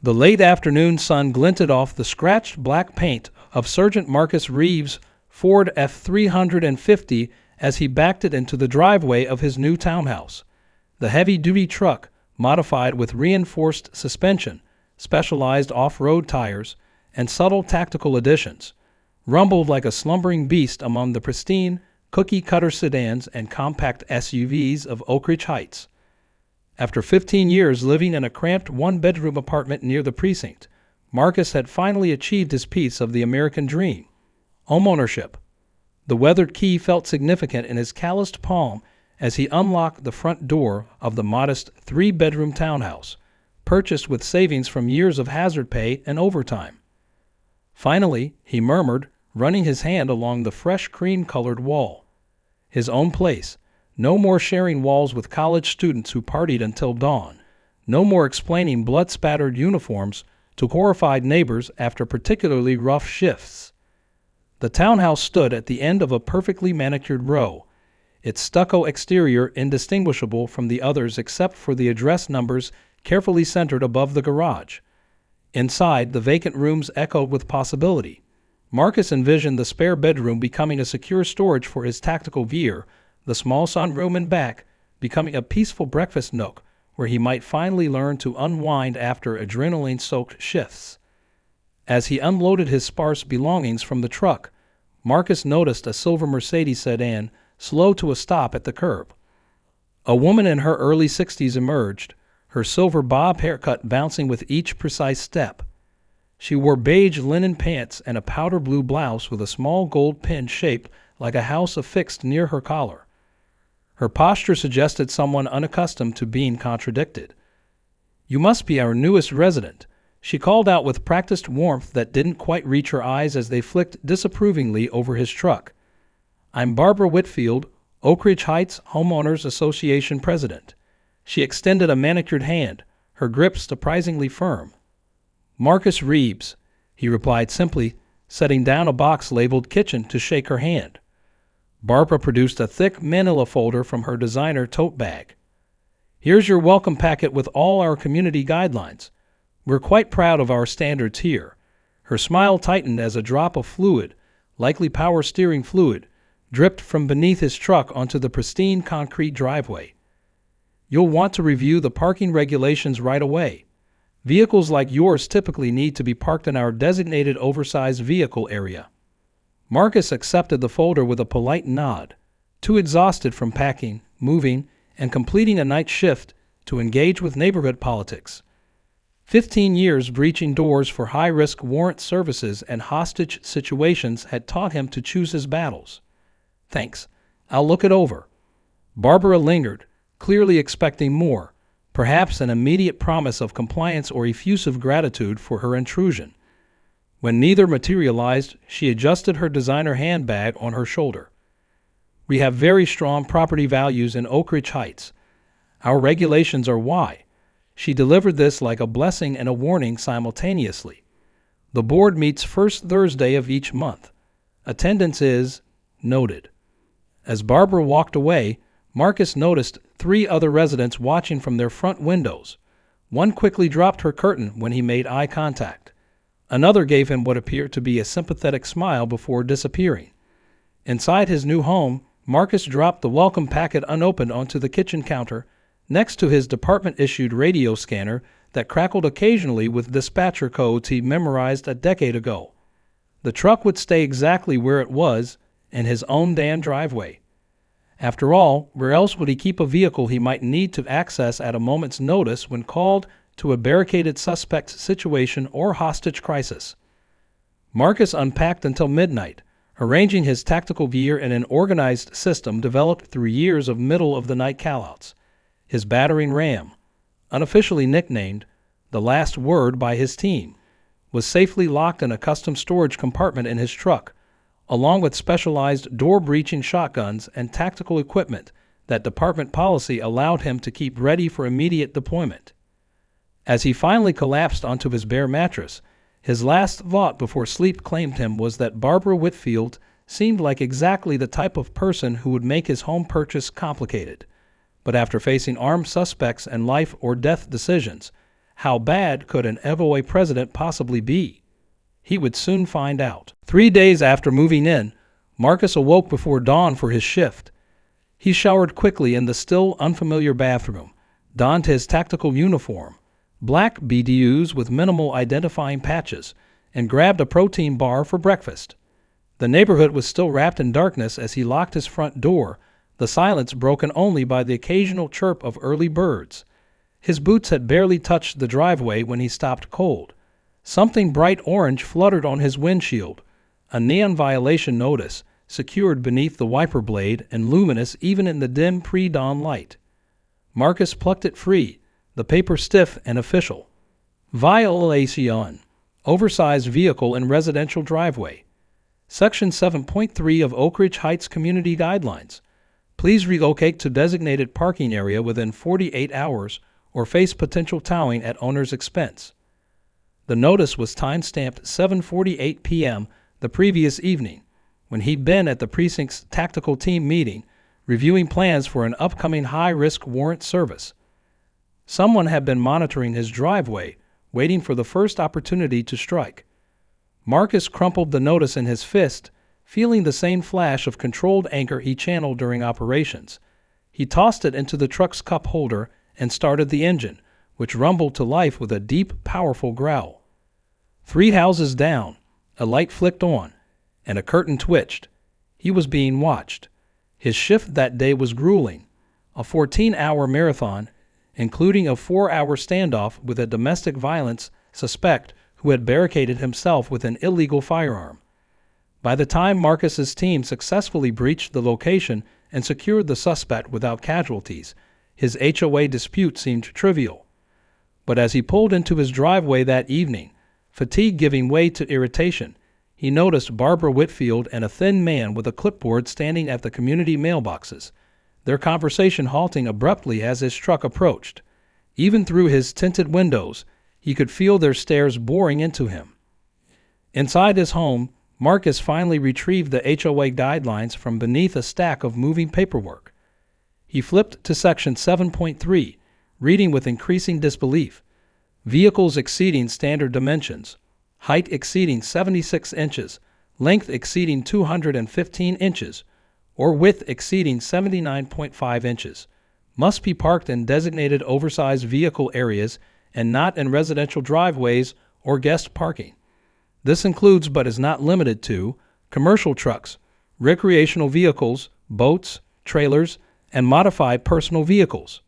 The late afternoon sun glinted off the scratched black paint of Sergeant Marcus Reeves' Ford F-350 as he backed it into the driveway of his new townhouse. The heavy-duty truck, modified with reinforced suspension, specialized off-road tires, and subtle tactical additions, rumbled like a slumbering beast among the pristine, cookie-cutter sedans and compact SUVs of Oak Ridge Heights. After 15 years living in a cramped one-bedroom apartment near the precinct, Marcus had finally achieved his piece of the American dream: homeownership. The weathered key felt significant in his calloused palm as he unlocked the front door of the modest three-bedroom townhouse, purchased with savings from years of hazard pay and overtime. Finally, he murmured, running his hand along the fresh cream-colored wall. His own place. No more sharing walls with college students who partied until dawn. No more explaining blood-spattered uniforms to horrified neighbors after particularly rough shifts. The townhouse stood at the end of a perfectly manicured row, its stucco exterior indistinguishable from the others except for the address numbers carefully centered above the garage. Inside, the vacant rooms echoed with possibility. Marcus envisioned the spare bedroom becoming a secure storage for his tactical gear, the small sunroom in back becoming a peaceful breakfast nook where he might finally learn to unwind after adrenaline-soaked shifts. As he unloaded his sparse belongings from the truck, Marcus noticed a silver Mercedes sedan slow to a stop at the curb. A woman in her early 60s emerged, her silver bob haircut bouncing with each precise step. She wore beige linen pants and a powder blue blouse with a small gold pin shaped like a house affixed near her collar. Her posture suggested someone unaccustomed to being contradicted. "You must be our newest resident," she called out with practiced warmth that didn't quite reach her eyes as they flicked disapprovingly over his truck. "I'm Barbara Whitfield, Oak Ridge Heights Homeowners Association president." She extended a manicured hand, her grip surprisingly firm. "Marcus Reeves," he replied simply, setting down a box labeled kitchen to shake her hand. Barbara produced a thick manila folder from her designer tote bag. "Here's your welcome packet with all our community guidelines. We're quite proud of our standards here." Her smile tightened as a drop of fluid, likely power steering fluid, dripped from beneath his truck onto the pristine concrete driveway. "You'll want to review the parking regulations right away. Vehicles like yours typically need to be parked in our designated oversized vehicle area." Marcus accepted the folder with a polite nod, too exhausted from packing, moving, and completing a night shift to engage with neighborhood politics. 15 years breaching doors for high-risk warrant services and hostage situations had taught him to choose his battles. "Thanks. I'll look it over." Barbara lingered, clearly expecting more, perhaps an immediate promise of compliance or effusive gratitude for her intrusion. When neither materialized, she adjusted her designer handbag on her shoulder. "We have very strong property values in Oak Ridge Heights. Our regulations are why." She delivered this like a blessing and a warning simultaneously. "The board meets first Thursday of each month. Attendance is noted." As Barbara walked away, Marcus noticed 3 other residents watching from their front windows. One quickly dropped her curtain when he made eye contact. Another gave him what appeared to be a sympathetic smile before disappearing. Inside his new home, Marcus dropped the welcome packet unopened onto the kitchen counter, next to his department-issued radio scanner that crackled occasionally with dispatcher codes he memorized a decade ago. The truck would stay exactly where it was, in his own damn driveway. After all, where else would he keep a vehicle he might need to access at a moment's notice when called to a barricaded suspect situation or hostage crisis? Marcus unpacked until midnight, arranging his tactical gear in an organized system developed through years of middle-of-the-night callouts. His battering ram, unofficially nicknamed the Last Word by his team, was safely locked in a custom storage compartment in his truck, along with specialized door-breaching shotguns and tactical equipment that department policy allowed him to keep ready for immediate deployment. As he finally collapsed onto his bare mattress, his last thought before sleep claimed him was that Barbara Whitfield seemed like exactly the type of person who would make his home purchase complicated. But after facing armed suspects and life or death decisions, How bad could an HOA president possibly be? He would soon find out. 3 days after moving in, Marcus awoke before dawn for his shift. He showered quickly in the still unfamiliar bathroom, donned his tactical uniform, black BDUs with minimal identifying patches, and grabbed a protein bar for breakfast. The neighborhood was still wrapped in darkness as he locked his front door, the silence broken only by the occasional chirp of early birds. His boots had barely touched the driveway when he stopped cold. Something bright orange fluttered on his windshield, a neon violation notice, secured beneath the wiper blade and luminous even in the dim pre-dawn light. Marcus plucked it free, the paper stiff and official. Violation. Oversized vehicle in residential driveway. Section 7.3 of Oak Ridge Heights Community Guidelines. Please relocate to designated parking area within 48 hours or face potential towing at owner's expense. The notice was time-stamped 7:48 p.m. the previous evening, when he'd been at the precinct's tactical team meeting, reviewing plans for an upcoming high-risk warrant service. Someone had been monitoring his driveway, waiting for the first opportunity to strike. Marcus crumpled the notice in his fist, feeling the same flash of controlled anger he channeled during operations. He tossed it into the truck's cup holder and started the engine, which rumbled to life with a deep, powerful growl. 3 houses down, a light flicked on, and a curtain twitched. He was being watched. His shift that day was grueling, a 14-hour marathon, including a 4-hour standoff with a domestic violence suspect who had barricaded himself with an illegal firearm. By the time Marcus's team successfully breached the location and secured the suspect without casualties, his HOA dispute seemed trivial. But as he pulled into his driveway that evening, fatigue giving way to irritation, he noticed Barbara Whitfield and a thin man with a clipboard standing at the community mailboxes, their conversation halting abruptly as his truck approached. Even through his tinted windows, he could feel their stares boring into him. Inside his home, Marcus finally retrieved the HOA guidelines from beneath a stack of moving paperwork. He flipped to section 7.3, reading with increasing disbelief. Vehicles exceeding standard dimensions, height exceeding 76 inches, length exceeding 215 inches, or width exceeding 79.5 inches, must be parked in designated oversized vehicle areas and not in residential driveways or guest parking. This includes but is not limited to commercial trucks, recreational vehicles, boats, trailers, and modified personal vehicles.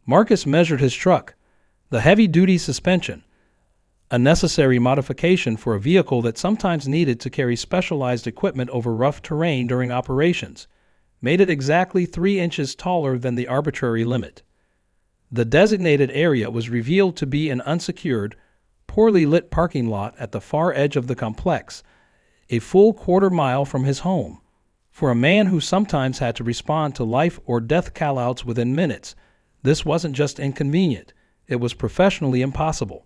Marcus measured his truck. The heavy-duty suspension, a necessary modification for a vehicle that sometimes needed to carry specialized equipment over rough terrain during operations, made it exactly 3 inches taller than the arbitrary limit. The designated area was revealed to be an unsecured, poorly lit parking lot at the far edge of the complex, a full quarter-mile from his home. For a man who sometimes had to respond to life or death callouts within minutes, this wasn't just inconvenient, it was professionally impossible.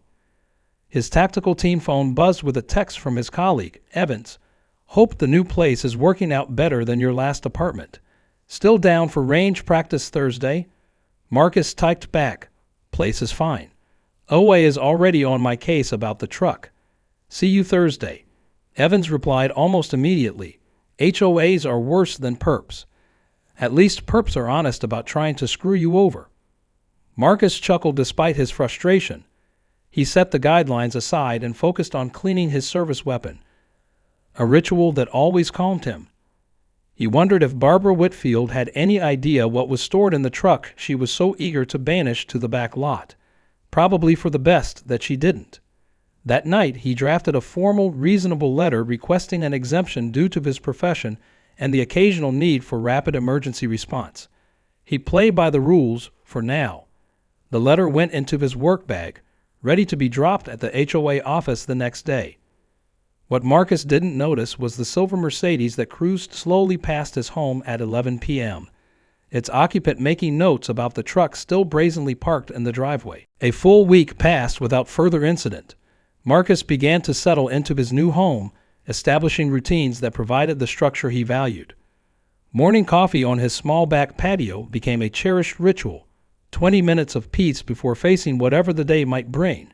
His tactical team phone buzzed with a text from his colleague, Evans. Hope the new place is working out better than your last apartment. Still down for range practice Thursday? Marcus typed back, place is fine. OA is already on my case about the truck. See you Thursday. Evans replied almost immediately, HOAs are worse than perps. At least perps are honest about trying to screw you over. Marcus chuckled despite his frustration. He set the guidelines aside and focused on cleaning his service weapon, a ritual that always calmed him. He wondered if Barbara Whitfield had any idea what was stored in the truck she was so eager to banish to the back lot. Probably for the best that she didn't. That night, he drafted a formal, reasonable letter requesting an exemption due to his profession and the occasional need for rapid emergency response. He played by the rules for now. The letter went into his work bag, ready to be dropped at the HOA office the next day. What Marcus didn't notice was the silver Mercedes that cruised slowly past his home at 11 p.m., its occupant making notes about the truck still brazenly parked in the driveway. A full week passed without further incident. Marcus began to settle into his new home, establishing routines that provided the structure he valued. Morning coffee on his small back patio became a cherished ritual. 20 minutes of peace before facing whatever the day might bring.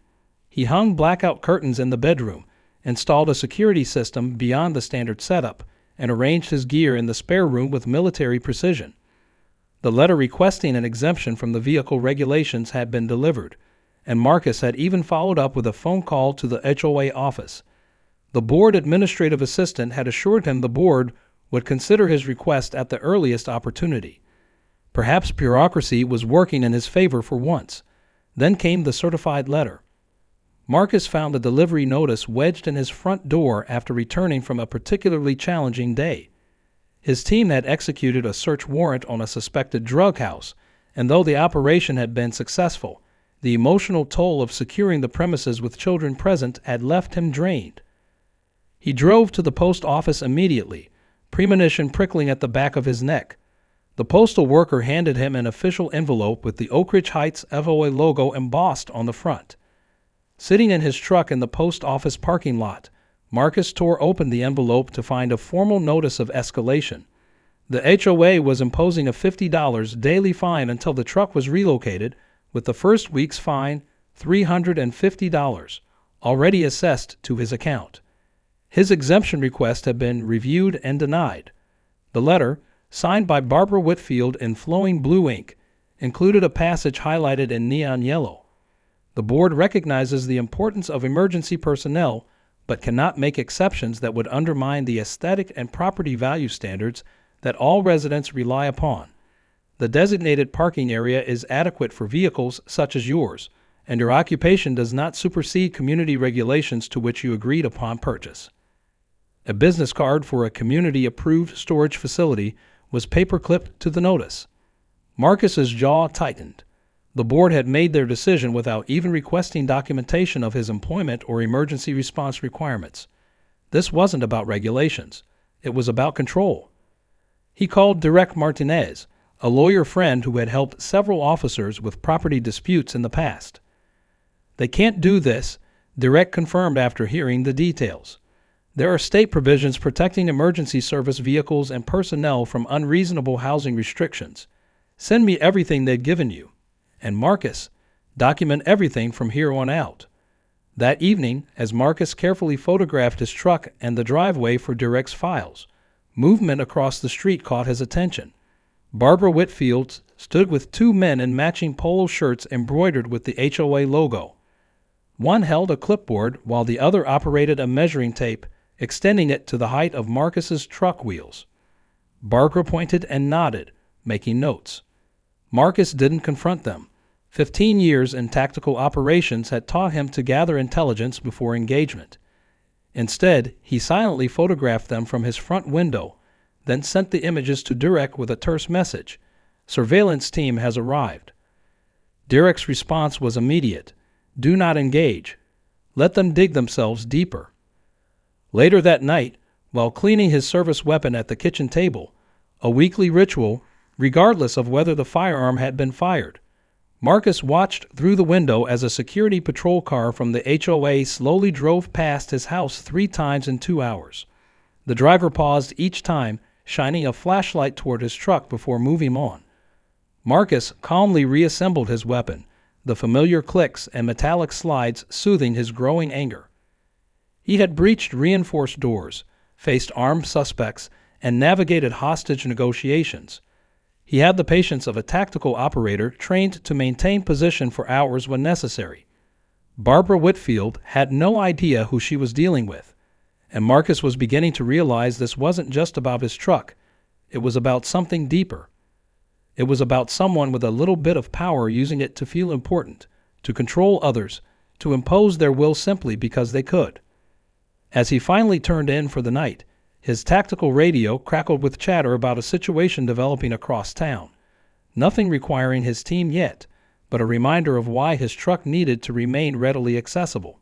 He hung blackout curtains in the bedroom, installed a security system beyond the standard setup, and arranged his gear in the spare room with military precision. The letter requesting an exemption from the vehicle regulations had been delivered, and Marcus had even followed up with a phone call to the HOA office. The board administrative assistant had assured him the board would consider his request at the earliest opportunity. Perhaps bureaucracy was working in his favor for once. Then came the certified letter. Marcus found the delivery notice wedged in his front door after returning from a particularly challenging day. His team had executed a search warrant on a suspected drug house, and though the operation had been successful, the emotional toll of securing the premises with children present had left him drained. He drove to the post office immediately, premonition prickling at the back of his neck. The postal worker handed him an official envelope with the Oak Ridge Heights HOA logo embossed on the front. Sitting in his truck in the post office parking lot, Marcus tore open the envelope to find a formal notice of escalation. The HOA was imposing a $50 daily fine until the truck was relocated, with the first week's fine $350, already assessed to his account. His exemption request had been reviewed and denied. The letter, signed by Barbara Whitfield in flowing blue ink, included a passage highlighted in neon yellow. The board recognizes the importance of emergency personnel, but cannot make exceptions that would undermine the aesthetic and property value standards that all residents rely upon. The designated parking area is adequate for vehicles such as yours, and your occupation does not supersede community regulations to which you agreed upon purchase. A business card for a community-approved storage facility was paper-clipped to the notice. Marcus's jaw tightened. The board had made their decision without even requesting documentation of his employment or emergency response requirements. This wasn't about regulations. It was about control. He called Derek Martinez, a lawyer friend who had helped several officers with property disputes in the past. "They can't do this," Derek confirmed after hearing the details. "There are state provisions protecting emergency service vehicles and personnel from unreasonable housing restrictions. Send me everything they've given you. And Marcus, document everything from here on out." That evening, as Marcus carefully photographed his truck and the driveway for Derek's files, movement across the street caught his attention. Barbara Whitfield stood with two men in matching polo shirts embroidered with the HOA logo. One held a clipboard while the other operated a measuring tape, extending it to the height of Marcus's truck wheels. Barbara pointed and nodded, making notes. Marcus didn't confront them. 15 years in tactical operations had taught him to gather intelligence before engagement. Instead, he silently photographed them from his front window, then sent the images to Derek with a terse message: "Surveillance team has arrived." Derek's response was immediate: "Do not engage. Let them dig themselves deeper." Later that night, while cleaning his service weapon at the kitchen table, a weekly ritual, regardless of whether the firearm had been fired, Marcus watched through the window as a security patrol car from the HOA slowly drove past his house 3 times in 2 hours. The driver paused each time, shining a flashlight toward his truck before moving on. Marcus calmly reassembled his weapon, the familiar clicks and metallic slides soothing his growing anger. He had breached reinforced doors, faced armed suspects, and navigated hostage negotiations. He had the patience of a tactical operator trained to maintain position for hours when necessary. Barbara Whitfield had no idea who she was dealing with, and Marcus was beginning to realize this wasn't just about his truck. It was about something deeper. It was about someone with a little bit of power using it to feel important, to control others, to impose their will simply because they could. As he finally turned in for the night, his tactical radio crackled with chatter about a situation developing across town. Nothing requiring his team yet, but a reminder of why his truck needed to remain readily accessible.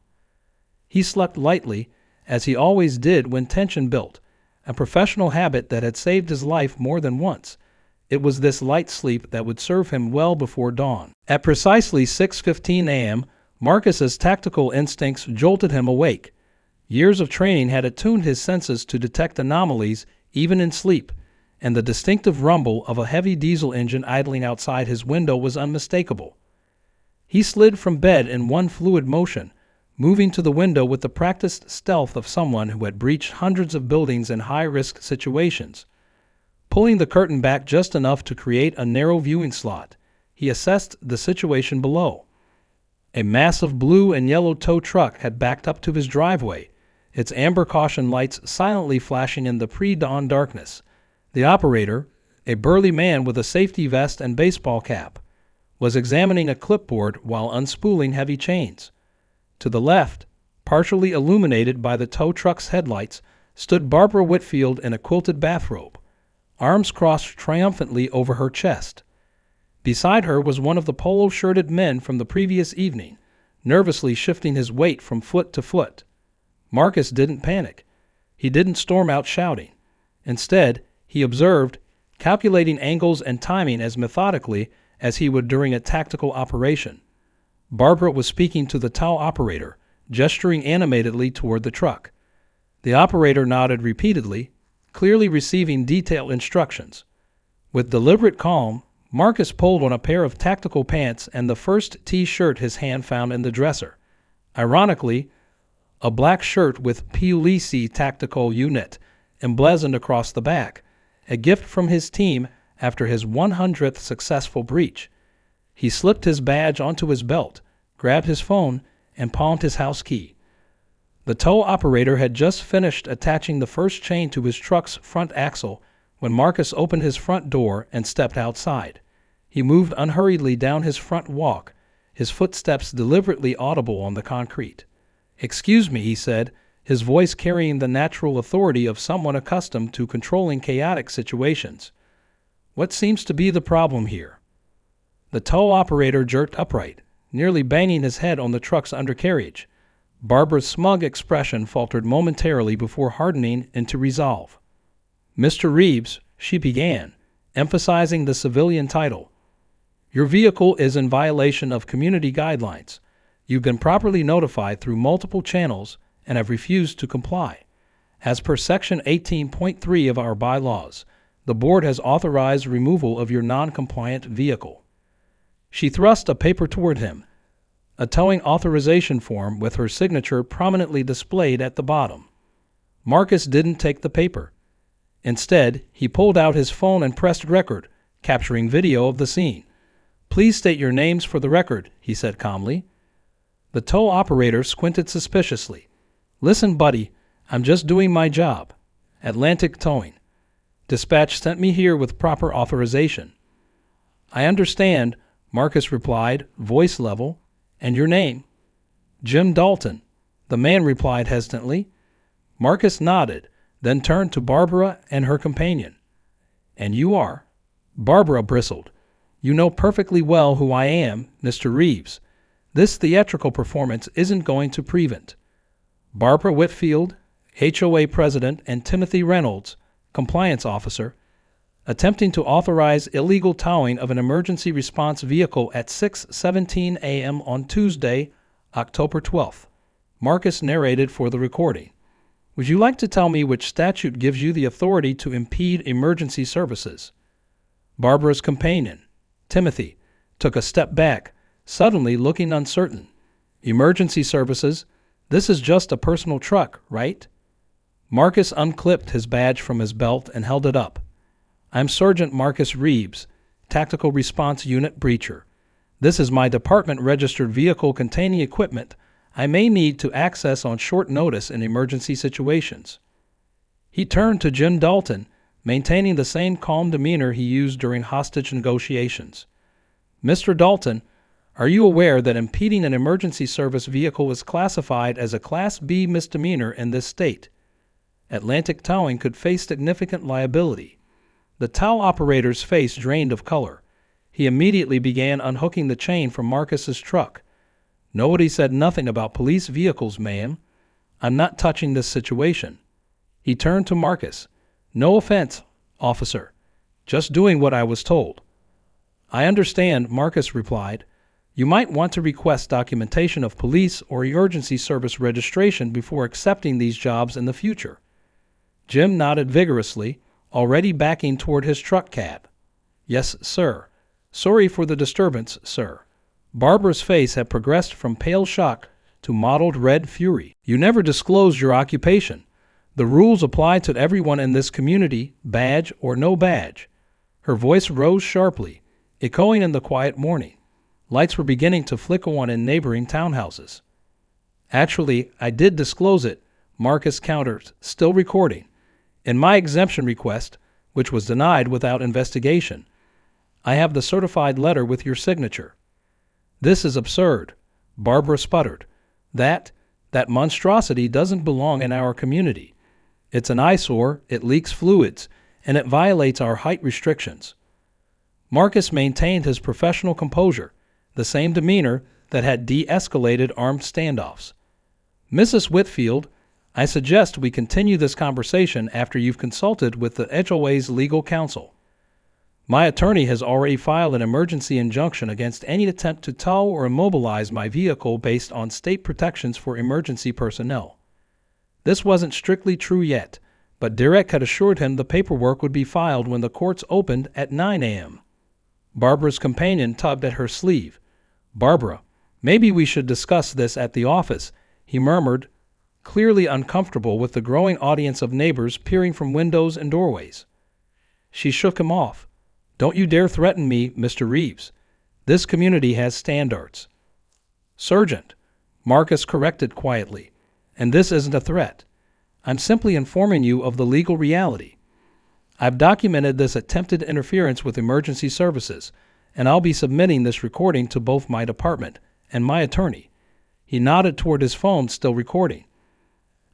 He slept lightly, as he always did when tension built, a professional habit that had saved his life more than once. It was this light sleep that would serve him well before dawn. At precisely 6:15 a.m., Marcus's tactical instincts jolted him awake. Years of training had attuned his senses to detect anomalies even in sleep, and the distinctive rumble of a heavy diesel engine idling outside his window was unmistakable. He slid from bed in one fluid motion, moving to the window with the practiced stealth of someone who had breached hundreds of buildings in high-risk situations. Pulling the curtain back just enough to create a narrow viewing slot, he assessed the situation below. A massive blue and yellow tow truck had backed up to his driveway, its amber caution lights silently flashing in the pre-dawn darkness. The operator, a burly man with a safety vest and baseball cap, was examining a clipboard while unspooling heavy chains. To the left, partially illuminated by the tow truck's headlights, stood Barbara Whitfield in a quilted bathrobe, arms crossed triumphantly over her chest. Beside her was one of the polo-shirted men from the previous evening, nervously shifting his weight from foot to foot. Marcus didn't panic. He didn't storm out shouting. Instead, he observed, calculating angles and timing as methodically as he would during a tactical operation. Barbara was speaking to the tow operator, gesturing animatedly toward the truck. The operator nodded repeatedly, clearly receiving detailed instructions. With deliberate calm, Marcus pulled on a pair of tactical pants and the first T-shirt his hand found in the dresser. Ironically, a black shirt with Pulice Tactical Unit emblazoned across the back, a gift from his team after his 100th successful breach. He slipped his badge onto his belt, grabbed his phone, and pawned his house key. The tow operator had just finished attaching the first chain to his truck's front axle when Marcus opened his front door and stepped outside. He moved unhurriedly down his front walk, his footsteps deliberately audible on the concrete. "Excuse me," he said, his voice carrying the natural authority of someone accustomed to controlling chaotic situations. "What seems to be the problem here?" The tow operator jerked upright, nearly banging his head on the truck's undercarriage. Barbara's smug expression faltered momentarily before hardening into resolve. "Mr. Reeves," she began, emphasizing the civilian title, "your vehicle is in violation of community guidelines. You've been properly notified through multiple channels and have refused to comply. As per Section 18.3 of our bylaws, the board has authorized removal of your non-compliant vehicle." She thrust a paper toward him, a towing authorization form with her signature prominently displayed at the bottom. Marcus didn't take the paper. Instead, he pulled out his phone and pressed record, capturing video of the scene. "Please state your names for the record," he said calmly. The tow operator squinted suspiciously. "Listen, buddy, I'm just doing my job. Atlantic Towing. Dispatch sent me here with proper authorization." "I understand," Marcus replied, voice level. "And your name?" "Jim Dalton," the man replied hesitantly. Marcus nodded, then turned to Barbara and her companion. "And you are?" Barbara bristled. "You know perfectly well who I am, Mr. Reeves. This theatrical performance isn't going to prevent." Barbara Whitfield, HOA President, and Timothy Reynolds, Compliance Officer, attempting to authorize illegal towing of an emergency response vehicle at 6:17 a.m. on Tuesday, October 12th. Marcus narrated for the recording. "Would you like to tell me which statute gives you the authority to impede emergency services?" Barbara's companion, Timothy, took a step back, suddenly looking uncertain. "Emergency services? This is just a personal truck, right?" Marcus unclipped his badge from his belt and held it up. "I'm Sergeant Marcus Reeves, Tactical Response Unit Breacher. This is my department-registered vehicle containing equipment I may need to access on short notice in emergency situations." He turned to Jim Dalton, maintaining the same calm demeanor he used during hostage negotiations. "Mr. Dalton, are you aware that impeding an emergency service vehicle is classified as a Class B misdemeanor in this state? Atlantic Towing could face significant liability." The tow operator's face drained of color. He immediately began unhooking the chain from Marcus's truck. "Nobody said nothing about police vehicles, ma'am. I'm not touching this situation." He turned to Marcus. "No offense, officer. Just doing what I was told." "I understand," Marcus replied. "You might want to request documentation of police or emergency service registration before accepting these jobs in the future." Jim nodded vigorously, already backing toward his truck cab. "Yes, sir. Sorry for the disturbance, sir." Barbara's face had progressed from pale shock to mottled red fury. "You never disclosed your occupation. The rules apply to everyone in this community, badge or no badge." Her voice rose sharply, echoing in the quiet morning. Lights were beginning to flicker on in neighboring townhouses. "Actually, I did disclose it," Marcus countered, still recording. "In my exemption request, which was denied without investigation. I have the certified letter with your signature." "This is absurd," Barbara sputtered. That monstrosity doesn't belong in our community. It's an eyesore, it leaks fluids, and it violates our height restrictions." Marcus maintained his professional composure, the same demeanor that had de-escalated armed standoffs. "Mrs. Whitfield, I suggest we continue this conversation after you've consulted with the HOA's legal counsel. My attorney has already filed an emergency injunction against any attempt to tow or immobilize my vehicle based on state protections for emergency personnel." This wasn't strictly true yet, but Derek had assured him the paperwork would be filed when the courts opened at 9 a.m. Barbara's companion tugged at her sleeve. "Barbara, maybe we should discuss this at the office," he murmured, clearly uncomfortable with the growing audience of neighbors peering from windows and doorways. She shook him off. "Don't you dare threaten me, Mr. Reeves. This community has standards." "Sergeant," Marcus corrected quietly, "and this isn't a threat. I'm simply informing you of the legal reality. I've documented this attempted interference with emergency services, and I'll be submitting this recording to both my department and my attorney." He nodded toward his phone still recording.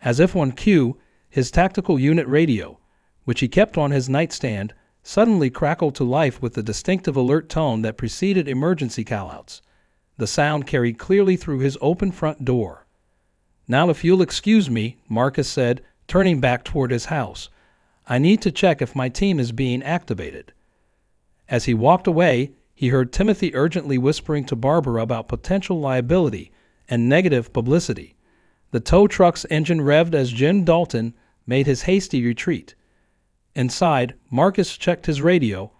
As if on cue, his tactical unit radio, which he kept on his nightstand, suddenly crackled to life with the distinctive alert tone that preceded emergency callouts. The sound carried clearly through his open front door. "Now if you'll excuse me," Marcus said, turning back toward his house, "I need to check if my team is being activated." As he walked away, he heard Timothy urgently whispering to Barbara about potential liability and negative publicity. The tow truck's engine revved as Jim Dalton made his hasty retreat. Inside, Marcus checked his radio.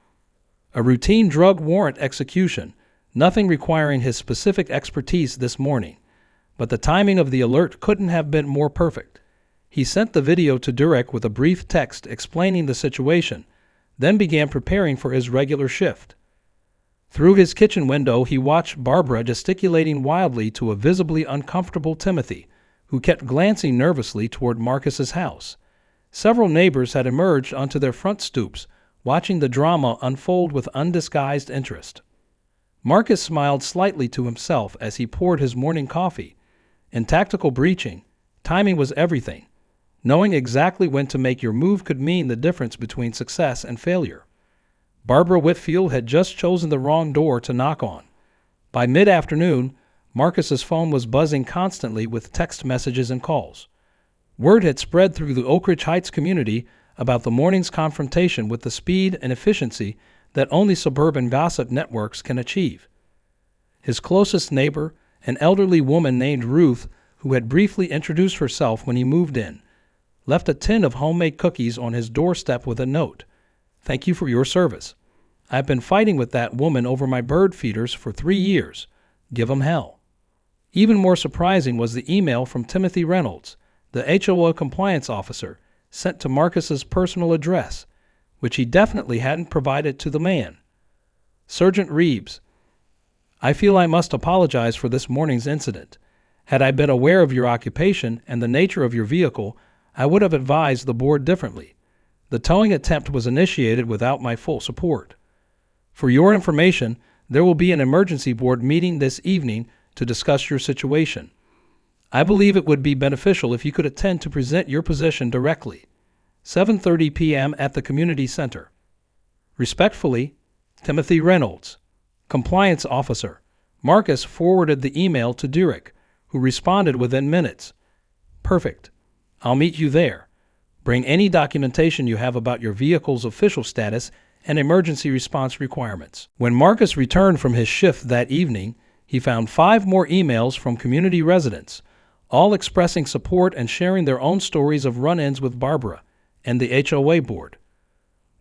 A routine drug warrant execution, nothing requiring his specific expertise this morning. But the timing of the alert couldn't have been more perfect. He sent the video to Durek with a brief text explaining the situation, then began preparing for his regular shift. Through his kitchen window, he watched Barbara gesticulating wildly to a visibly uncomfortable Timothy, who kept glancing nervously toward Marcus's house. Several neighbors had emerged onto their front stoops, watching the drama unfold with undisguised interest. Marcus smiled slightly to himself as he poured his morning coffee. In tactical breaching, timing was everything. Knowing exactly when to make your move could mean the difference between success and failure. Barbara Whitfield had just chosen the wrong door to knock on. By mid-afternoon, Marcus's phone was buzzing constantly with text messages and calls. Word had spread through the Oak Ridge Heights community about the morning's confrontation with the speed and efficiency that only suburban gossip networks can achieve. His closest neighbor, an elderly woman named Ruth, who had briefly introduced herself when he moved in, left a tin of homemade cookies on his doorstep with a note. "Thank you for your service. I've been fighting with that woman over my bird feeders for 3 years. Give 'em hell." Even more surprising was the email from Timothy Reynolds, the HOA compliance officer, sent to Marcus's personal address, which he definitely hadn't provided to the man. "Sergeant Reeves, I feel I must apologize for this morning's incident. Had I been aware of your occupation and the nature of your vehicle, I would have advised the board differently. The towing attempt was initiated without my full support. For your information, there will be an emergency board meeting this evening to discuss your situation. I believe it would be beneficial if you could attend to present your position directly. 7:30 p.m. at the community center. Respectfully, Timothy Reynolds, Compliance Officer." Marcus forwarded the email to Durek, who responded within minutes. "Perfect. I'll meet you there. Bring any documentation you have about your vehicle's official status and emergency response requirements." When Marcus returned from his shift that evening, he found 5 more emails from community residents, all expressing support and sharing their own stories of run-ins with Barbara and the HOA board.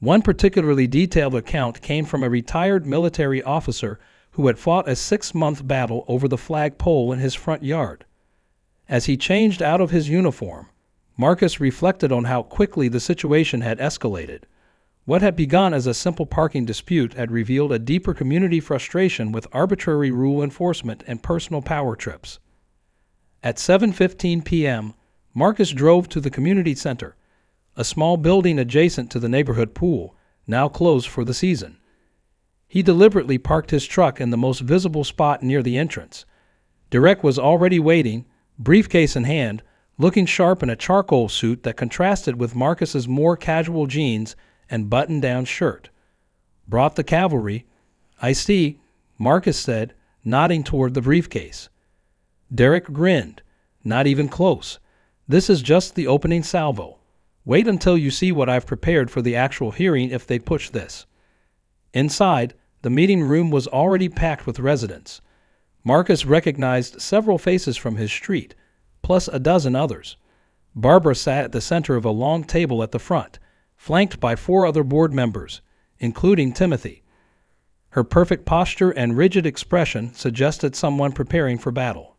One particularly detailed account came from a retired military officer who had fought a 6-month battle over the flagpole in his front yard. As he changed out of his uniform, Marcus reflected on how quickly the situation had escalated. What had begun as a simple parking dispute had revealed a deeper community frustration with arbitrary rule enforcement and personal power trips. At 7:15 p.m., Marcus drove to the community center, a small building adjacent to the neighborhood pool, now closed for the season. He deliberately parked his truck in the most visible spot near the entrance. Derek was already waiting, briefcase in hand, looking sharp in a charcoal suit that contrasted with Marcus's more casual jeans and button-down shirt. "Brought the cavalry." "I see," Marcus said, nodding toward the briefcase. Derek grinned. "Not even close. This is just the opening salvo. Wait until you see what I've prepared for the actual hearing if they push this." Inside, the meeting room was already packed with residents. Marcus recognized several faces from his street, plus a dozen others. Barbara sat at the center of a long table at the front, flanked by 4 other board members, including Timothy. Her perfect posture and rigid expression suggested someone preparing for battle.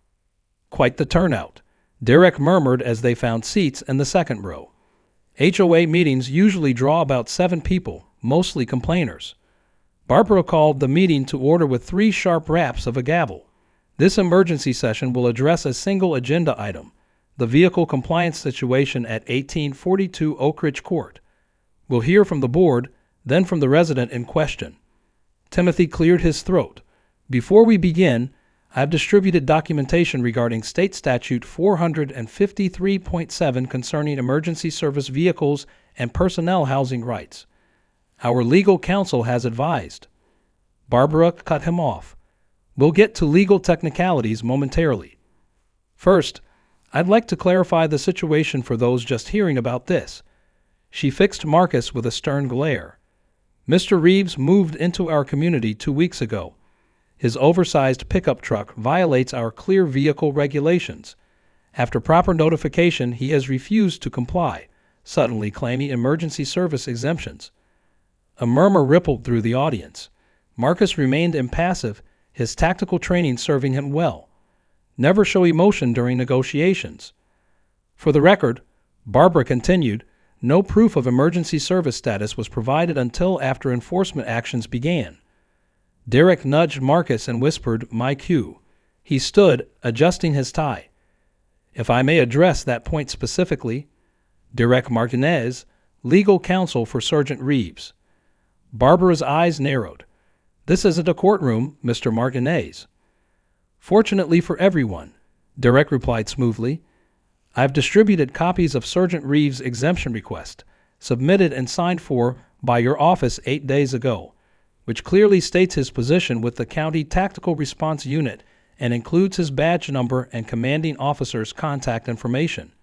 "Quite the turnout," Derek murmured as they found seats in the second row. HOA meetings usually draw about 7 people, mostly complainers. Barbara called the meeting to order with 3 sharp raps of a gavel. This emergency session will address a single agenda item, the vehicle compliance situation at 1842 Oak Ridge Court. We'll hear from the board, then from the resident in question. Timothy cleared his throat. "Before we begin, I've distributed documentation regarding State Statute 453.7 concerning emergency service vehicles and personnel housing rights. Our legal counsel has advised." Barbara cut him off. "We'll get to legal technicalities momentarily. First, I'd like to clarify the situation for those just hearing about this." She fixed Marcus with a stern glare. "Mr. Reeves moved into our community 2 weeks ago. His oversized pickup truck violates our clear vehicle regulations. After proper notification, he has refused to comply, suddenly claiming emergency service exemptions." A murmur rippled through the audience. Marcus remained impassive, his tactical training serving him well. Never show emotion during negotiations. For the record, Barbara continued, no proof of emergency service status was provided until after enforcement actions began. Derek nudged Marcus and whispered, "My cue." He stood, adjusting his tie. "If I may address that point specifically, Derek Martinez, legal counsel for Sergeant Reeves." Barbara's eyes narrowed. "This isn't a courtroom, Mr. Martinez." "Fortunately for everyone," Derek replied smoothly, "I've distributed copies of Sergeant Reeves' exemption request, submitted and signed for by your office 8 days ago, which clearly states his position with the County Tactical Response Unit and includes his badge number and commanding officer's contact information."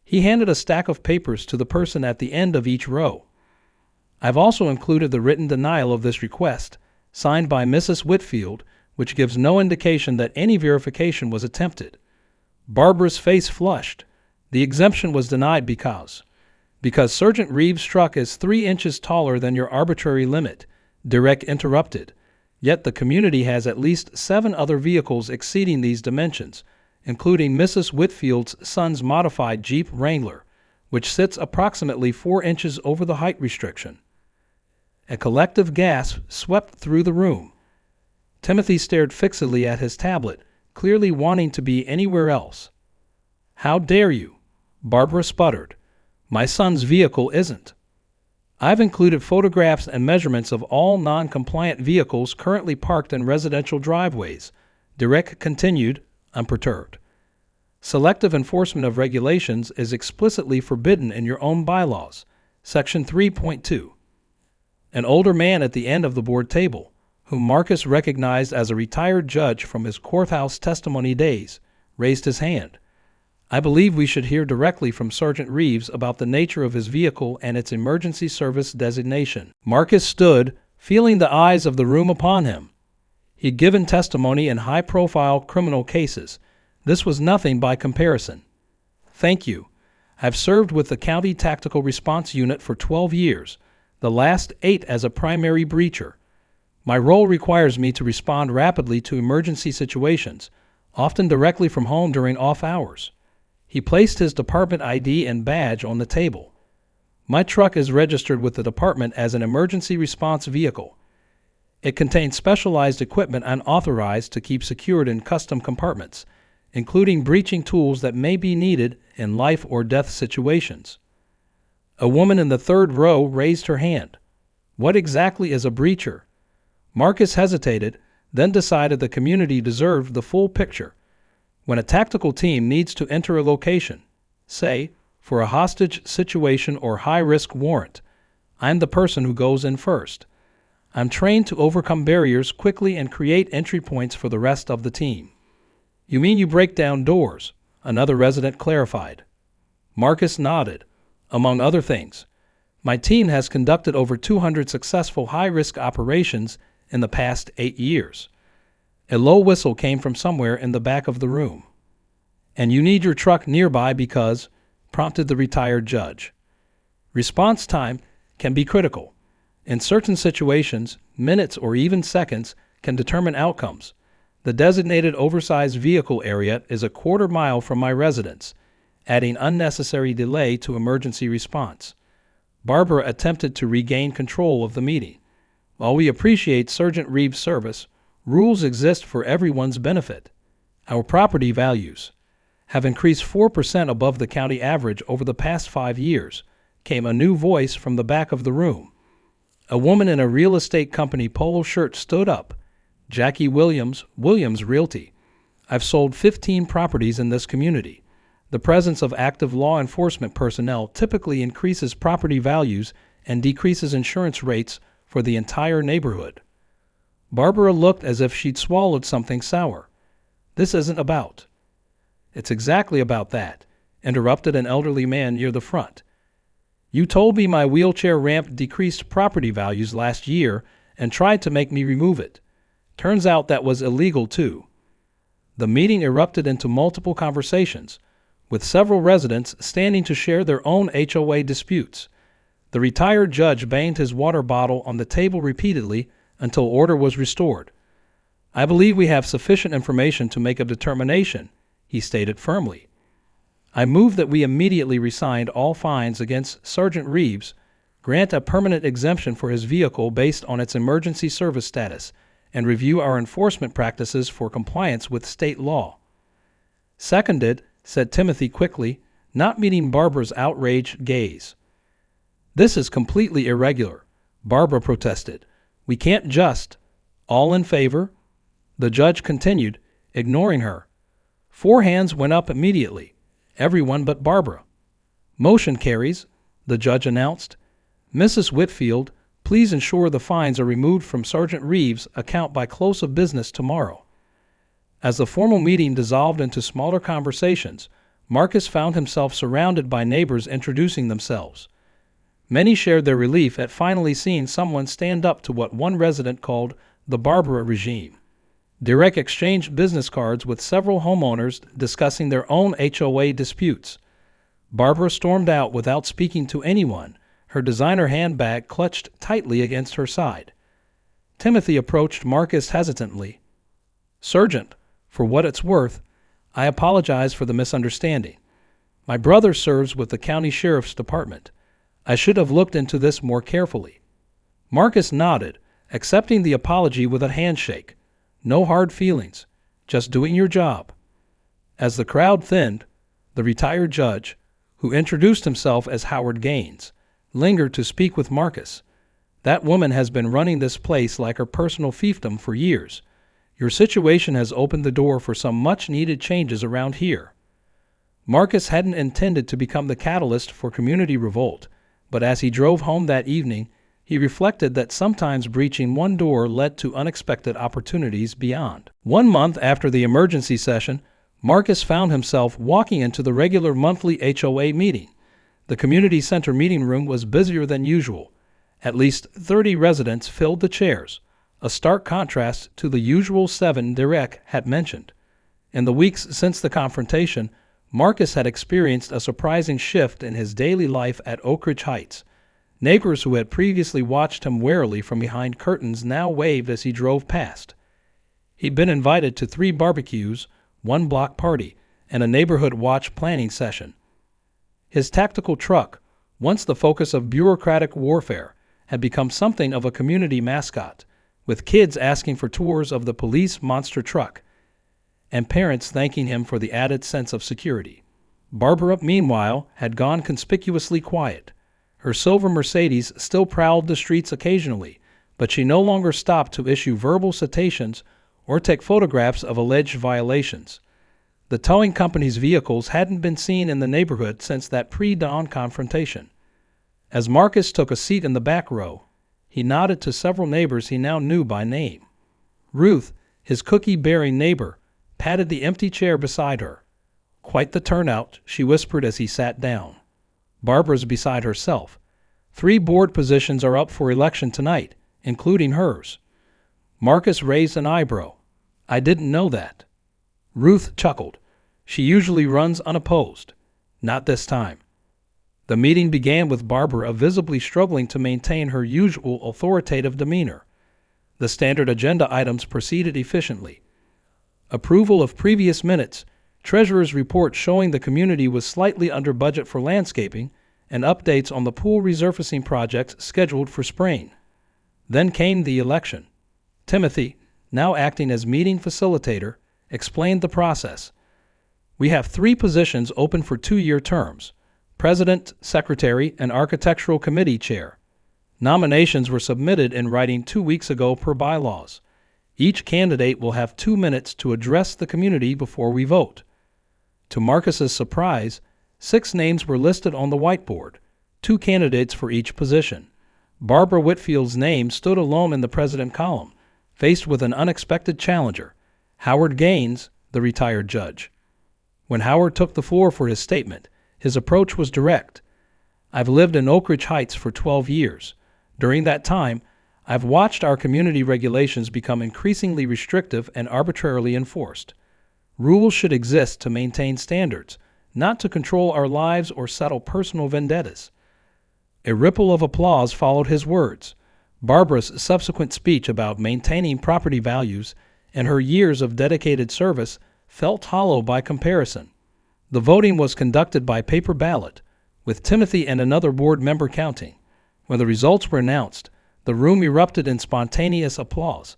He handed a stack of papers to the person at the end of each row. "I've also included the written denial of this request, signed by Mrs. Whitfield, which gives no indication that any verification was attempted." Barbara's face flushed. "The exemption was denied because Sergeant Reeves' truck is 3 inches taller than your arbitrary limit," Derek interrupted. "Yet the community has at least 7 other vehicles exceeding these dimensions, including Mrs. Whitfield's son's modified Jeep Wrangler, which sits approximately 4 inches over the height restriction." A collective gasp swept through the room. Timothy stared fixedly at his tablet, clearly wanting to be anywhere else. "How dare you?" Barbara sputtered. "My son's vehicle isn't." "I've included photographs and measurements of all non-compliant vehicles currently parked in residential driveways," Derek continued, unperturbed. "Selective enforcement of regulations is explicitly forbidden in your own bylaws, Section 3.2. An older man at the end of the board table, whom Marcus recognized as a retired judge from his courthouse testimony days, raised his hand. "I believe we should hear directly from Sergeant Reeves about the nature of his vehicle and its emergency service designation." Marcus stood, feeling the eyes of the room upon him. He'd given testimony in high-profile criminal cases. This was nothing by comparison. "Thank you. I've served with the County Tactical Response Unit for 12 years. the last 8 as a primary breacher. My role requires me to respond rapidly to emergency situations, often directly from home during off hours. He placed his department ID and badge on the table. My truck is registered with the department as an emergency response vehicle. It contains specialized equipment I'm authorized to keep secured in custom compartments, including breaching tools that may be needed in life or death situations. A woman in the third row raised her hand. What exactly is a breacher? Marcus hesitated, then decided the community deserved the full picture. When a tactical team needs to enter a location, say, for a hostage situation or high-risk warrant, I'm the person who goes in first. I'm trained to overcome barriers quickly and create entry points for the rest of the team. You mean you break down doors? Another resident clarified. Marcus nodded. Among other things, my team has conducted over 200 successful high-risk operations in the past 8 years. A low whistle came from somewhere in the back of the room. And you need your truck nearby because, prompted the retired judge. Response time can be critical. In certain situations, minutes or even seconds can determine outcomes. The designated oversized vehicle area is a quarter mile from my residence, adding unnecessary delay to emergency response. Barbara attempted to regain control of the meeting. While we appreciate Sergeant Reeves' service, rules exist for everyone's benefit. Our property values have increased 4% above the county average over the past 5 years, came a new voice from the back of the room. A woman in a real estate company polo shirt stood up. Jackie Williams, Williams Realty. I've sold 15 properties in this community. The presence of active law enforcement personnel typically increases property values and decreases insurance rates for the entire neighborhood. Barbara looked as if she'd swallowed something sour. This isn't about. It's exactly about that, interrupted an elderly man near the front. You told me my wheelchair ramp decreased property values last year and tried to make me remove it. Turns out that was illegal too. The meeting erupted into multiple conversations, with several residents standing to share their own HOA disputes. The retired judge banged his water bottle on the table repeatedly until order was restored. I believe we have sufficient information to make a determination, he stated firmly. I move that we immediately rescind all fines against Sergeant Reeves, grant a permanent exemption for his vehicle based on its emergency service status, and review our enforcement practices for compliance with state law. Seconded, said Timothy quickly, not meeting Barbara's outraged gaze. This is completely irregular, Barbara protested. We can't just. All in favor? The judge continued, ignoring her. 4 hands went up immediately, everyone but Barbara. Motion carries, the judge announced. Mrs. Whitfield, please ensure the fines are removed from Sergeant Reeves' account by close of business tomorrow. As the formal meeting dissolved into smaller conversations, Marcus found himself surrounded by neighbors introducing themselves. Many shared their relief at finally seeing someone stand up to what one resident called the Barbara regime. Derek exchanged business cards with several homeowners discussing their own HOA disputes. Barbara stormed out without speaking to anyone, her designer handbag clutched tightly against her side. Timothy approached Marcus hesitantly. Sergeant, for what it's worth, I apologize for the misunderstanding. My brother serves with the county sheriff's department. I should have looked into this more carefully. Marcus nodded, accepting the apology with a handshake. No hard feelings, just doing your job. As the crowd thinned, the retired judge, who introduced himself as Howard Gaines, lingered to speak with Marcus. That woman has been running this place like her personal fiefdom for years. Your situation has opened the door for some much-needed changes around here. Marcus hadn't intended to become the catalyst for community revolt, but as he drove home that evening, he reflected that sometimes breaching one door led to unexpected opportunities beyond. 1 month after the emergency session, Marcus found himself walking into the regular monthly HOA meeting. The community center meeting room was busier than usual. At least 30 residents filled the chairs, a stark contrast to the usual 7 Derek had mentioned. In the weeks since the confrontation, Marcus had experienced a surprising shift in his daily life at Oak Ridge Heights. Neighbors who had previously watched him warily from behind curtains now waved as he drove past. He'd been invited to 3 barbecues, 1 block party, and a neighborhood watch planning session. His tactical truck, once the focus of bureaucratic warfare, had become something of a community mascot, with kids asking for tours of the police monster truck and parents thanking him for the added sense of security. Barbara, meanwhile, had gone conspicuously quiet. Her silver Mercedes still prowled the streets occasionally, but she no longer stopped to issue verbal citations or take photographs of alleged violations. The towing company's vehicles hadn't been seen in the neighborhood since that pre-dawn confrontation. As Marcus took a seat in the back row, he nodded to several neighbors he now knew by name. Ruth, his cookie-bearing neighbor, patted the empty chair beside her. "Quite the turnout," she whispered as he sat down. Barbara's beside herself. 3 board positions are up for election tonight, including hers. Marcus raised an eyebrow. "I didn't know that." Ruth chuckled. "She usually runs unopposed. Not this time." The meeting began with Barbara visibly struggling to maintain her usual authoritative demeanor. The standard agenda items proceeded efficiently. Approval of previous minutes, treasurer's report showing the community was slightly under budget for landscaping, and updates on the pool resurfacing projects scheduled for spring. Then came the election. Timothy, now acting as meeting facilitator, explained the process. "We have 3 positions open for 2-year terms: President, Secretary, and Architectural Committee Chair. Nominations were submitted in writing 2 weeks ago per bylaws. Each candidate will have 2 minutes to address the community before we vote." To Marcus's surprise, 6 names were listed on the whiteboard, 2 candidates for each position. Barbara Whitfield's name stood alone in the president column, faced with an unexpected challenger, Howard Gaines, the retired judge. When Howard took the floor for his statement, his approach was direct. "I've lived in Oak Ridge Heights for 12 years. During that time, I've watched our community regulations become increasingly restrictive and arbitrarily enforced. Rules should exist to maintain standards, not to control our lives or settle personal vendettas." A ripple of applause followed his words. Barbara's subsequent speech about maintaining property values and her years of dedicated service felt hollow by comparison. The voting was conducted by paper ballot, with Timothy and another board member counting. When the results were announced, the room erupted in spontaneous applause.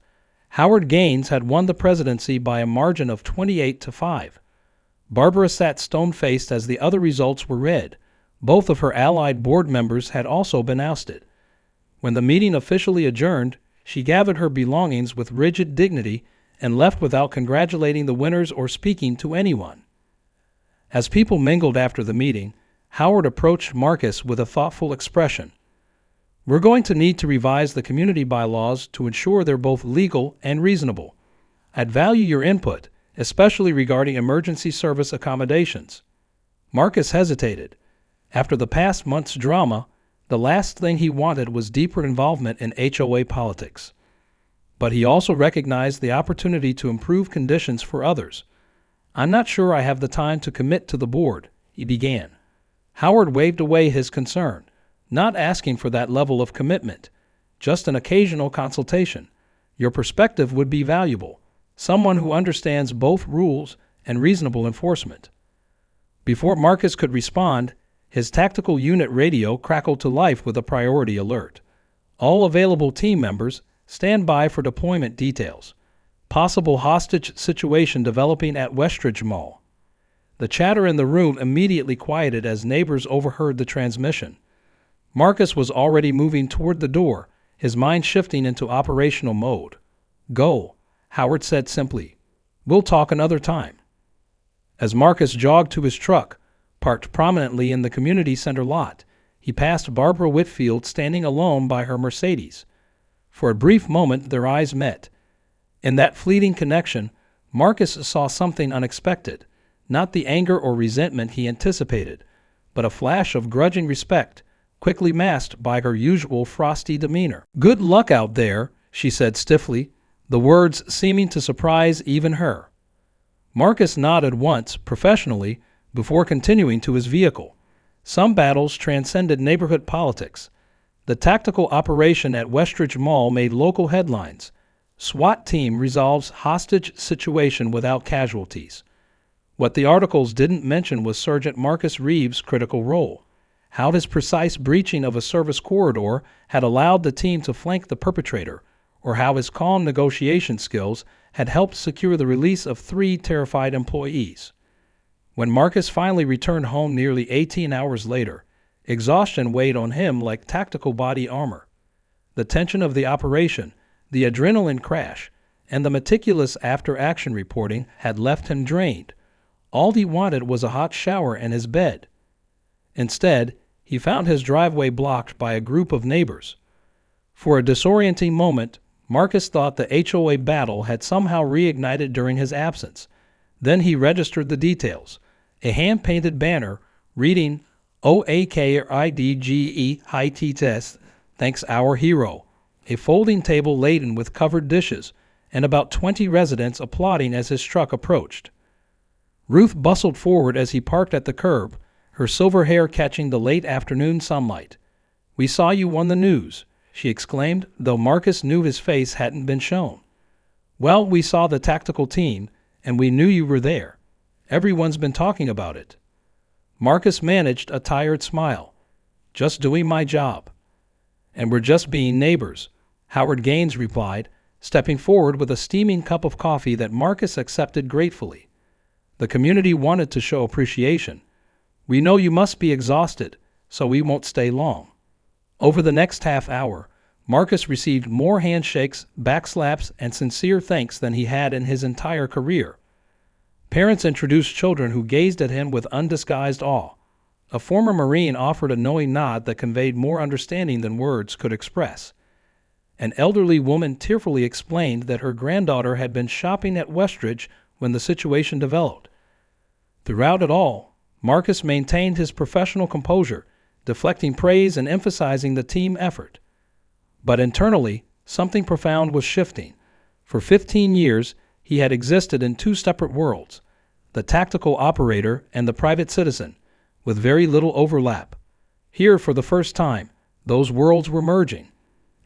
Howard Gaines had won the presidency by a margin of 28-5. Barbara sat stone-faced as the other results were read. Both of her allied board members had also been ousted. When the meeting officially adjourned, she gathered her belongings with rigid dignity and left without congratulating the winners or speaking to anyone. As people mingled after the meeting, Howard approached Marcus with a thoughtful expression. "We're going to need to revise the community bylaws to ensure they're both legal and reasonable. I'd value your input, especially regarding emergency service accommodations." Marcus hesitated. After the past month's drama, the last thing he wanted was deeper involvement in HOA politics. But he also recognized the opportunity to improve conditions for others. "I'm not sure I have the time to commit to the board," he began. Howard waved away his concern, not asking for that level of commitment, just an occasional consultation. "Your perspective would be valuable, someone who understands both rules and reasonable enforcement." Before Marcus could respond, his tactical unit radio crackled to life with a priority alert. "All available team members, stand by for deployment details. Possible hostage situation developing at Westridge Mall." The chatter in the room immediately quieted as neighbors overheard the transmission. Marcus was already moving toward the door, his mind shifting into operational mode. "Go," Howard said simply. "We'll talk another time." As Marcus jogged to his truck, parked prominently in the community center lot, he passed Barbara Whitfield standing alone by her Mercedes. For a brief moment their eyes met. In that fleeting connection, Marcus saw something unexpected, not the anger or resentment he anticipated, but a flash of grudging respect, quickly masked by her usual frosty demeanor. "Good luck out there," she said stiffly, the words seeming to surprise even her. Marcus nodded once, professionally, before continuing to his vehicle. Some battles transcended neighborhood politics. The tactical operation at Westridge Mall made local headlines. SWAT team resolves hostage situation without casualties. What the articles didn't mention was Sergeant Marcus Reeves' critical role, how his precise breaching of a service corridor had allowed the team to flank the perpetrator, or how his calm negotiation skills had helped secure the release of 3 terrified employees. When Marcus finally returned home nearly 18 hours later, exhaustion weighed on him like tactical body armor. The tension of the operation, the adrenaline crash, and the meticulous after-action reporting had left him drained. All he wanted was a hot shower and his bed. Instead, he found his driveway blocked by a group of neighbors. For a disorienting moment, Marcus thought the HOA battle had somehow reignited during his absence. Then he registered the details. A hand-painted banner reading OAKRIDGE High Tea Test, thanks our hero. A folding table laden with covered dishes, and about 20 residents applauding as his truck approached. Ruth bustled forward as he parked at the curb, her silver hair catching the late afternoon sunlight. "We saw you on the news," she exclaimed, though Marcus knew his face hadn't been shown. "Well, we saw the tactical team, and we knew you were there. Everyone's been talking about it." Marcus managed a tired smile. "Just doing my job." "And we're just being neighbors," Howard Gaines replied, stepping forward with a steaming cup of coffee that Marcus accepted gratefully. The community wanted to show appreciation. "We know you must be exhausted, so we won't stay long." Over the next half hour, Marcus received more handshakes, backslaps, and sincere thanks than he had in his entire career. Parents introduced children who gazed at him with undisguised awe. A former Marine offered a knowing nod that conveyed more understanding than words could express. An elderly woman tearfully explained that her granddaughter had been shopping at Westridge when the situation developed. Throughout it all, Marcus maintained his professional composure, deflecting praise and emphasizing the team effort. But internally, something profound was shifting. For 15 years, he had existed in 2 separate worlds, the tactical operator and the private citizen, with very little overlap. Here, for the first time, those worlds were merging.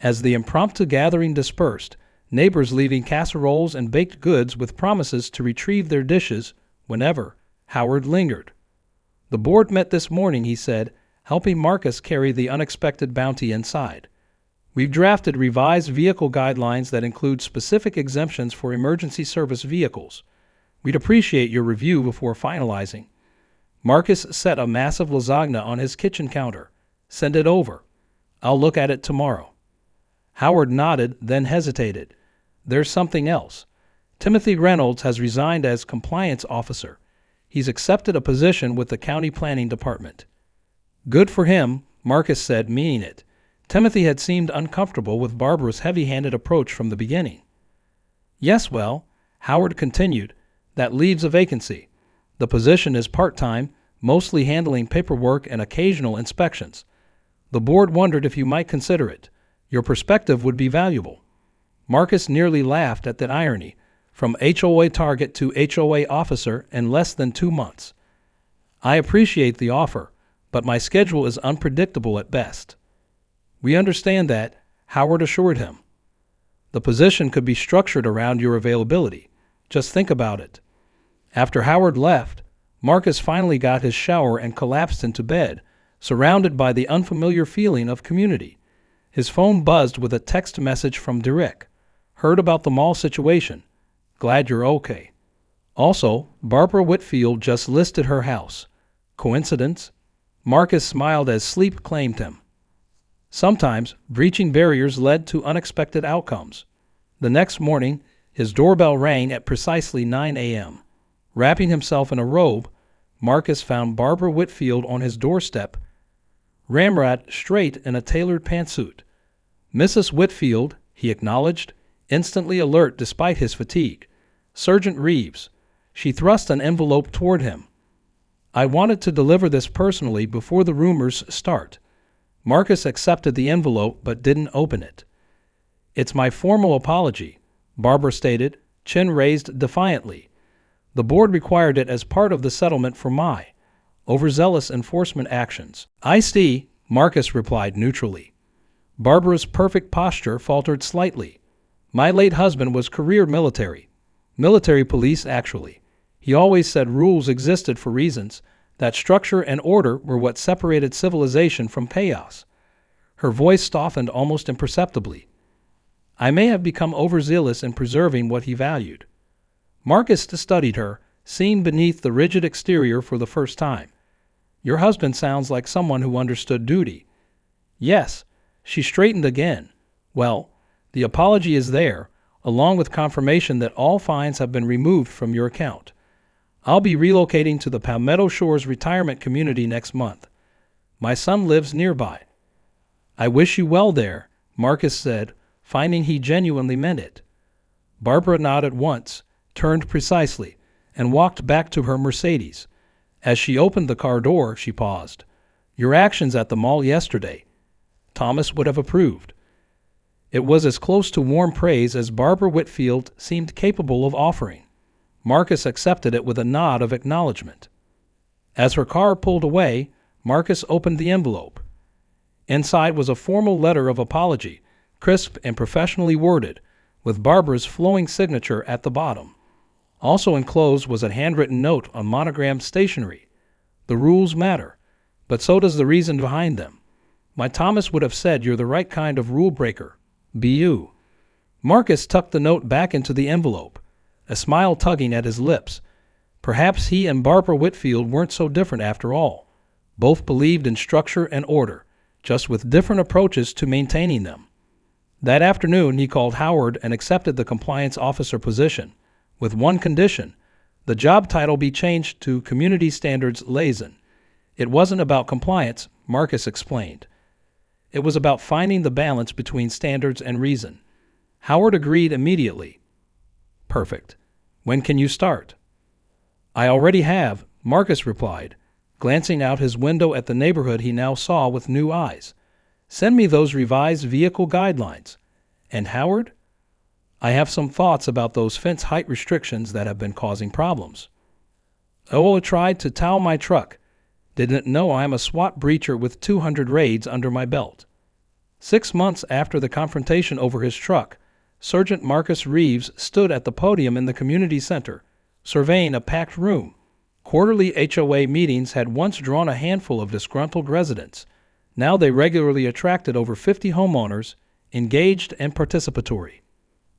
As the impromptu gathering dispersed, neighbors leaving casseroles and baked goods with promises to retrieve their dishes whenever, Howard lingered. "The board met this morning," he said, helping Marcus carry the unexpected bounty inside. "We've drafted revised vehicle guidelines that include specific exemptions for emergency service vehicles. We'd appreciate your review before finalizing." Marcus set a massive lasagna on his kitchen counter. "Send it over. I'll look at it tomorrow." Howard nodded, then hesitated. "There's something else. Timothy Reynolds has resigned as compliance officer. He's accepted a position with the county planning department." "Good for him," Marcus said, meaning it. Timothy had seemed uncomfortable with Barbara's heavy-handed approach from the beginning. "Yes, well," Howard continued, "that leaves a vacancy. The position is part-time, mostly handling paperwork and occasional inspections. The board wondered if you might consider it. Your perspective would be valuable." Marcus nearly laughed at that irony, from HOA target to HOA officer in less than 2 months. "I appreciate the offer, but my schedule is unpredictable at best." "We understand that," Howard assured him. "The position could be structured around your availability. Just think about it." After Howard left, Marcus finally got his shower and collapsed into bed, surrounded by the unfamiliar feeling of community. His phone buzzed with a text message from Derek. "Heard about the mall situation. Glad you're okay." Also, Barbara Whitfield just listed her house. Coincidence? Marcus smiled as sleep claimed him. Sometimes, breaching barriers led to unexpected outcomes. The next morning, his doorbell rang at precisely 9 a.m. Wrapping himself in a robe, Marcus found Barbara Whitfield on his doorstep, ramrod straight in a tailored pantsuit. "Mrs. Whitfield," he acknowledged, instantly alert despite his fatigue. "Sergeant Reeves." She thrust an envelope toward him. "I wanted to deliver this personally before the rumors start." Marcus accepted the envelope but didn't open it. "It's my formal apology," Barbara stated, chin raised defiantly. "The board required it as part of the settlement for my overzealous enforcement actions." "I see," Marcus replied neutrally. Barbara's perfect posture faltered slightly. My late husband was career military. Military police, actually. He always said rules existed for reasons, that structure and order were what separated civilization from chaos. Her voice softened almost imperceptibly. I may have become overzealous in preserving what he valued. Marcus studied her, seeing beneath the rigid exterior for the first time. Your husband sounds like someone who understood duty. Yes. She straightened again. Well, the apology is there, along with confirmation that all fines have been removed from your account. I'll be relocating to the Palmetto Shores retirement community next month. My son lives nearby. I wish you well there, Marcus said, finding he genuinely meant it. Barbara nodded once, turned precisely, and walked back to her Mercedes. As she opened the car door, she paused. Your actions at the mall yesterday. Thomas would have approved. It was as close to warm praise as Barbara Whitfield seemed capable of offering. Marcus accepted it with a nod of acknowledgement. As her car pulled away, Marcus opened the envelope. Inside was a formal letter of apology, crisp and professionally worded, with Barbara's flowing signature at the bottom. Also enclosed was a handwritten note on monogrammed stationery. The rules matter, but so does the reason behind them. My Thomas would have said you're the right kind of rule breaker. Be you. Marcus tucked the note back into the envelope, a smile tugging at his lips. Perhaps he and Barbara Whitfield weren't so different after all. Both believed in structure and order, just with different approaches to maintaining them. That afternoon he called Howard and accepted the compliance officer position, with one condition: the job title be changed to Community Standards Liaison. It wasn't about compliance, Marcus explained. It was about finding the balance between standards and reason. Howard agreed immediately. Perfect. When can you start? I already have, Marcus replied, glancing out his window at the neighborhood he now saw with new eyes. Send me those revised vehicle guidelines. And Howard? I have some thoughts about those fence height restrictions that have been causing problems. Ola tried to tow my truck. Didn't know I'm a SWAT breacher with 200 raids under my belt. 6 months after the confrontation over his truck, Sergeant Marcus Reeves stood at the podium in the community center, surveying a packed room. Quarterly HOA meetings had once drawn a handful of disgruntled residents. Now they regularly attracted over 50 homeowners, engaged and participatory.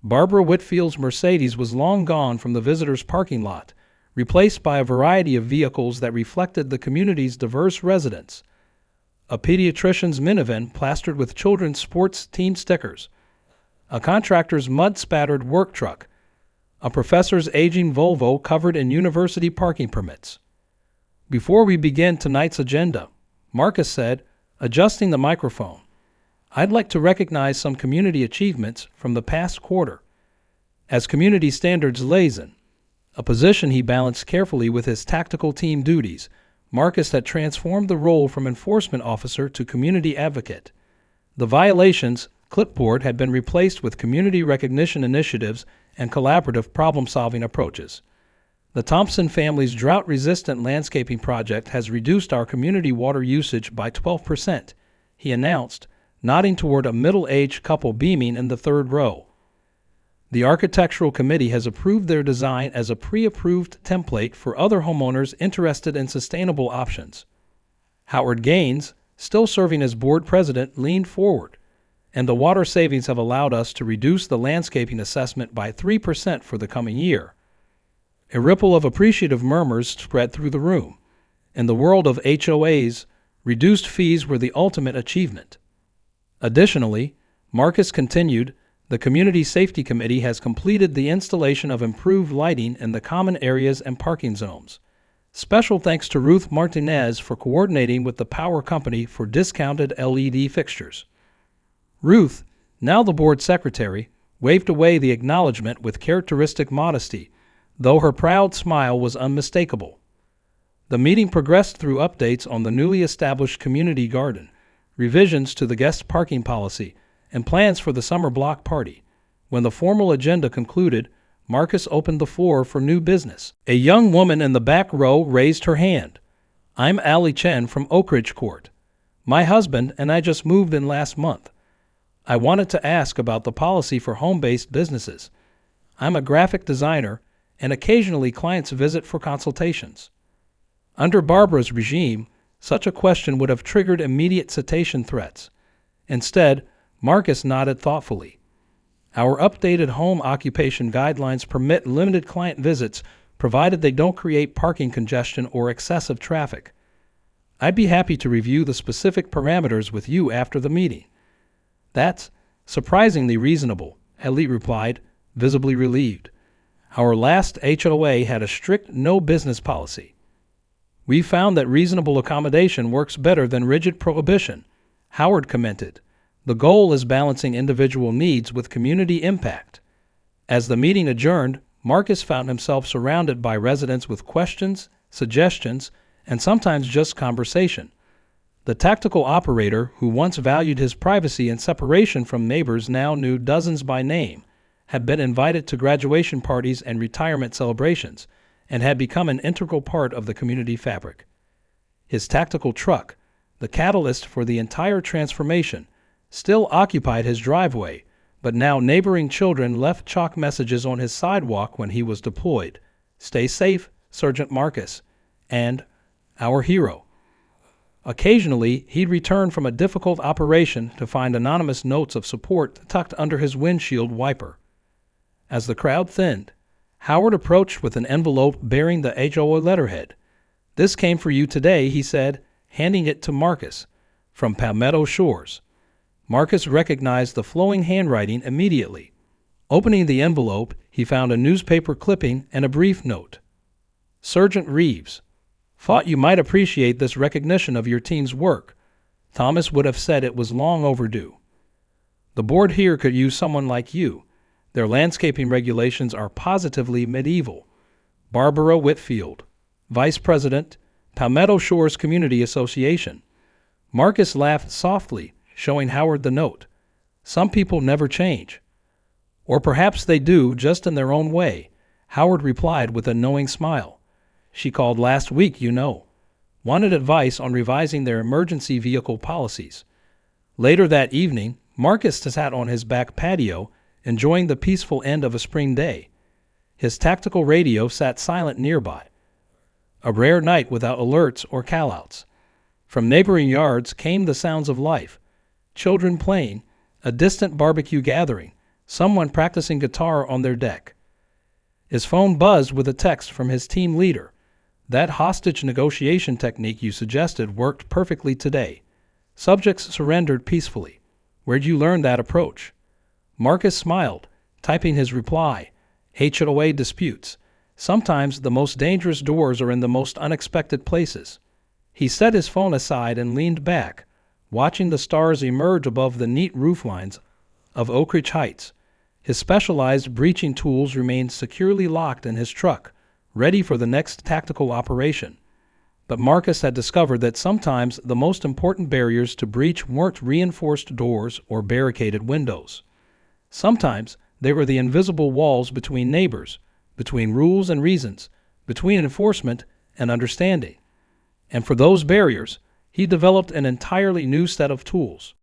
Barbara Whitfield's Mercedes was long gone from the visitors' parking lot, replaced by a variety of vehicles that reflected the community's diverse residents. A pediatrician's minivan plastered with children's sports team stickers, a contractor's mud-spattered work truck, a professor's aging Volvo covered in university parking permits. Before we begin tonight's agenda, Marcus said, adjusting the microphone, I'd like to recognize some community achievements from the past quarter. As Community Standards Liaison, a position he balanced carefully with his tactical team duties, Marcus had transformed the role from enforcement officer to community advocate. The violations clipboard had been replaced with community recognition initiatives and collaborative problem-solving approaches. The Thompson family's drought-resistant landscaping project has reduced our community water usage by 12%, he announced, nodding toward a middle-aged couple beaming in the third row. The Architectural Committee has approved their design as a pre-approved template for other homeowners interested in sustainable options. Howard Gaines, still serving as board president, leaned forward, and the water savings have allowed us to reduce the landscaping assessment by 3% for the coming year. A ripple of appreciative murmurs spread through the room. In the world of HOAs, reduced fees were the ultimate achievement. Additionally, Marcus continued, the Community Safety Committee has completed the installation of improved lighting in the common areas and parking zones. Special thanks to Ruth Martinez for coordinating with the power company for discounted LED fixtures. Ruth, now the board secretary, waved away the acknowledgement with characteristic modesty, though her proud smile was unmistakable. The meeting progressed through updates on the newly established community garden, revisions to the guest parking policy, and plans for the summer block party. When the formal agenda concluded, Marcus opened the floor for new business. A young woman in the back row raised her hand. I'm Allie Chen from Oak Ridge Court. My husband and I just moved in last month. I wanted to ask about the policy for home-based businesses. I'm a graphic designer, and occasionally clients visit for consultations. Under Barbara's regime, such a question would have triggered immediate citation threats. Instead, Marcus nodded thoughtfully. Our updated home occupation guidelines permit limited client visits provided they don't create parking congestion or excessive traffic. I'd be happy to review the specific parameters with you after the meeting. That's surprisingly reasonable, Elite replied, visibly relieved. Our last HOA had a strict no business policy. We found that reasonable accommodation works better than rigid prohibition, Howard commented. The goal is balancing individual needs with community impact. As the meeting adjourned, Marcus found himself surrounded by residents with questions, suggestions, and sometimes just conversation. The tactical operator, who once valued his privacy and separation from neighbors, now knew dozens by name, had been invited to graduation parties and retirement celebrations, and had become an integral part of the community fabric. His tactical truck, the catalyst for the entire transformation, still occupied his driveway, but now neighboring children left chalk messages on his sidewalk when he was deployed. "Stay safe, Sergeant Marcus," and "Our hero." Occasionally, he'd return from a difficult operation to find anonymous notes of support tucked under his windshield wiper. As the crowd thinned, Howard approached with an envelope bearing the HOA letterhead. "This came for you today," he said, handing it to Marcus, "from Palmetto Shores." Marcus recognized the flowing handwriting immediately. Opening the envelope, he found a newspaper clipping and a brief note. "Sergeant Reeves, thought you might appreciate this recognition of your team's work. Thomas would have said it was long overdue. The board here could use someone like you. Their landscaping regulations are positively medieval. Barbara Whitfield, Vice President, Palmetto Shores Community Association." Marcus laughed softly, showing Howard the note. "Some people never change." "Or perhaps they do, just in their own way," Howard replied with a knowing smile. "She called last week, you know. Wanted advice on revising their emergency vehicle policies." Later that evening, Marcus sat on his back patio, enjoying the peaceful end of a spring day. His tactical radio sat silent nearby. A rare night without alerts or callouts. From neighboring yards came the sounds of life. Children playing, a distant barbecue gathering, someone practicing guitar on their deck. His phone buzzed with a text from his team leader. "That hostage negotiation technique you suggested worked perfectly today. Subjects surrendered peacefully. Where'd you learn that approach?" Marcus smiled, typing his reply. "HOA disputes. Sometimes the most dangerous doors are in the most unexpected places." He set his phone aside and leaned back, watching the stars emerge above the neat rooflines of Oak Ridge Heights. His specialized breaching tools remained securely locked in his truck, ready for the next tactical operation. But Marcus had discovered that sometimes the most important barriers to breach weren't reinforced doors or barricaded windows. Sometimes they were the invisible walls between neighbors, between rules and reasons, between enforcement and understanding. And for those barriers, he developed an entirely new set of tools.